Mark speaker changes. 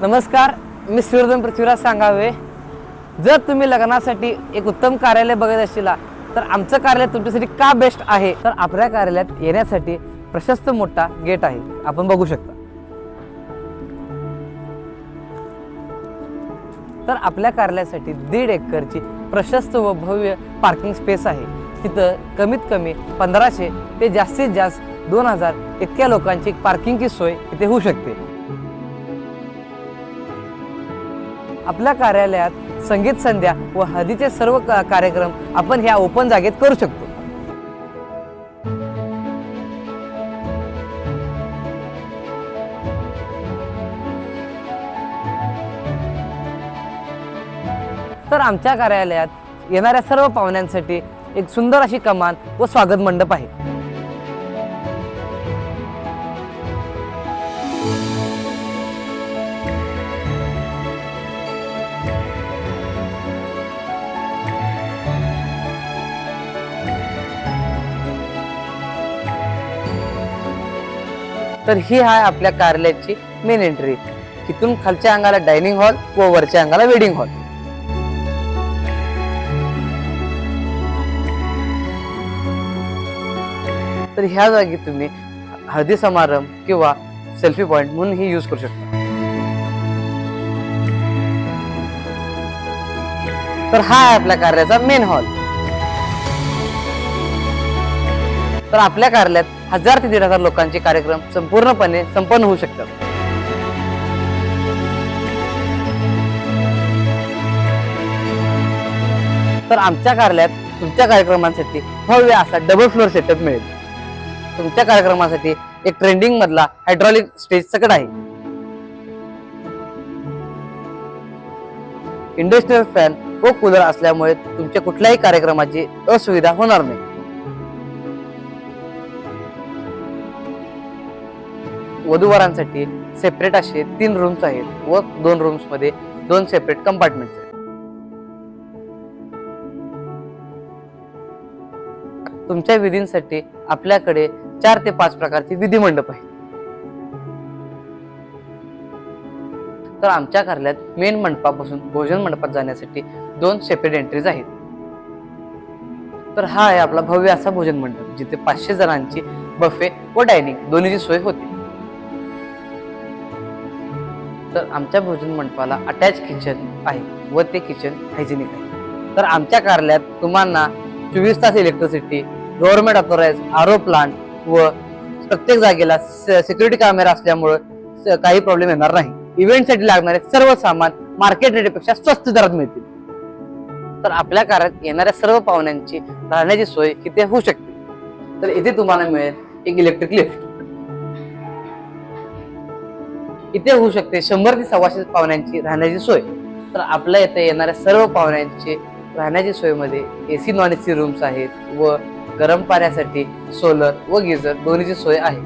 Speaker 1: नमस्कार, मी सूर्यधन पृथ्वीराज सांगावे. जर तुम्ही लग्नासाठी एक उत्तम कार्यालय बघत असशीला तर आमचं कार्यालय तुमच्यासाठी का बेस्ट आहे. तर आपल्या कार्यालयात येण्यासाठी प्रशस्त मोठा गेट आहे, आपण बघू शकता. तर आपल्या कार्यालयासाठी 1.5 एकरची प्रशस्त व भव्य पार्किंग स्पेस आहे. तिथं कमीत कमी 1500 ते जास्तीत जास्त 2000 इतक्या लोकांची पार्किंगची सोय इथे होऊ शकते. आपल्या कार्यालयात संगीत संध्या व हळदीचे सर्व कार्यक्रम आपण ह्या ओपन जागेत करू शकतो. तर आमच्या कार्यालयात येणाऱ्या सर्व पाहुण्यांसाठी एक सुंदर अशी कमान व स्वागत मंडप आहे. तर ही आहे आपल्या कार्यालयाची मेन एंट्री. इथून खालच्या अंगाला डायनिंग हॉल व वरच्या अंगाला वेडिंग हॉल. तर ह्या जागी तुम्ही हळदी समारंभ किंवा सेल्फी पॉइंट म्हणून ही यूज करू शकता. तर हा आहे आपल्या कार्यालयाचा मेन हॉल. तर आपल्या कार्यालयात 1000 ते 1500 लोकांचे कार्यक्रम संपूर्णपणे संपन्न होऊ शकतात. तर आमच्या कार्यालयात तुमच्या कार्यक्रमांसाठी भव्य असा डबल फ्लोर सेटअप मिळेल. तुमच्या कार्यक्रमासाठी एक ट्रेंडिंग मधला हायड्रॉलिक स्टेज सकट आहे. इंडस्ट्रियल फॅन व कूलर असल्यामुळे तुमच्या कुठल्याही कार्यक्रमाची असुविधा होणार नाही. वधूवरांसाठी सेपरेट असे 3 रूम्स आहेत व 2 रूम्स मध्ये 2 सेपरेट कंपार्टमेंट्स आहेत. तुमच्या विधींसाठी आपल्याकडे 4 ते 5 प्रकारचे विधी मंडप आहेत. तर आमच्या कार्यालयात मेन मंडपापासून भोजन मंडपात जाण्यासाठी 2 सेपरेट एंट्रीज आहेत. तर हा आहे आपला भव्य असा भोजन मंडप, जिथे 500 जणांची बफे व डायनिंग दोन्हीची सोय होते. तर आमच्या भोजन मंडपाला अटॅच किचन आहे व ते किचन हायजेनिक आहे. तर आमच्या कार्यालयात तुम्हाला 24 तास electricity, government authorise RO plant व प्रत्येक जागेला सिक्युरिटी कॅमेरा असल्यामुळे काही प्रॉब्लेम येणार नाही. इव्हेंटसाठी लागणारे सर्व सामान मार्केट रेटपेक्षा स्वस्त दरात मिळतील. तर आपल्या कार्यालयात येणाऱ्या सर्व पाहुण्यांची राहण्याची सोय इथे होऊ शकते. तर इथे तुम्हाला मिळेल एक इलेक्ट्रिक लिफ्ट. इथे होऊ शकते 100 ते 125 पाहुण्यांची राहण्याची सोय. तर आपल्या इथे येणाऱ्या सर्व पाहुण्यांची राहण्याची सोयमध्ये एसी नॉन एसी रूम्स आहेत व गरम पाण्यासाठी सोलर व गिझर दोन्हीची सोय आहे.